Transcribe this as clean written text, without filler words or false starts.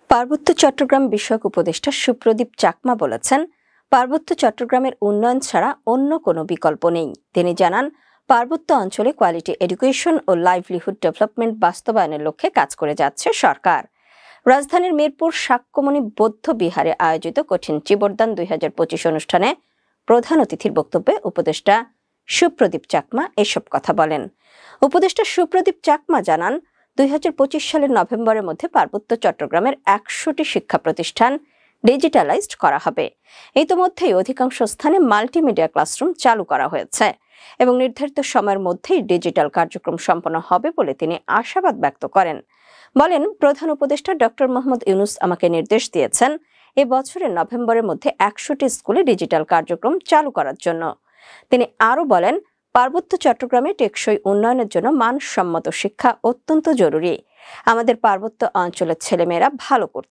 পার্বত্য চট্টগ্রাম বিষয়ক উপদেষ্টা সুপ্রদীপ চাকমা বলেছেন, পার্বত্য চট্টগ্রামের উন্নয়ন ছাড়া অন্য কোনো বিকল্প নেই। তিনি জানান, পার্বত্য অঞ্চলে কোয়ালিটি এডুকেশন ও লাইভলিহুড ডেভেলপমেন্ট বাস্তবায়নের লক্ষ্যে কাজ করে যাচ্ছে সরকার। রাজধানীর মিরপুর শাক্যমণি বৌদ্ধ বিহারে আয়োজিত কঠিন চিবরদান 2025 অনুষ্ঠানে প্রধান অতিথির বক্তব্যে উপদেষ্টা সুপ্রদীপ চাকমা এসব কথা বলেন। উপদেষ্টা সুপ্রদীপ চাকমা জানান, 2025 সালের নভেম্বরের মধ্যে পার্বত্য চট্টগ্রামের 100টি শিক্ষা প্রতিষ্ঠান ডিজিটালাইজড করা হবে। ইতোমধ্যেই অধিকাংশ স্থানে মাল্টিমিডিয়া ক্লাসরুম চালু করা হয়েছে এবং নির্ধারিত সময়ের মধ্যেই ডিজিটাল কার্যক্রম সম্পন্ন হবে বলে তিনি আশাবাদ ব্যক্ত করেন। বলেন, প্রধান উপদেষ্টা ডক্টর মোহাম্মদ ইউনূস আমাকে নির্দেশ দিয়েছেন এ বছরের নভেম্বরের মধ্যে 100টি স্কুলে ডিজিটাল কার্যক্রম চালু করার জন্য। তিনি আরও বলেন, পার্বত্য চট্টগ্রামে টেকসই উন্নয়নের জন্য মানসম্মত শিক্ষা অত্যন্ত জরুরি। আমাদের পার্বত্য অঞ্চলের ছেলেমেয়েরা ভালো করতে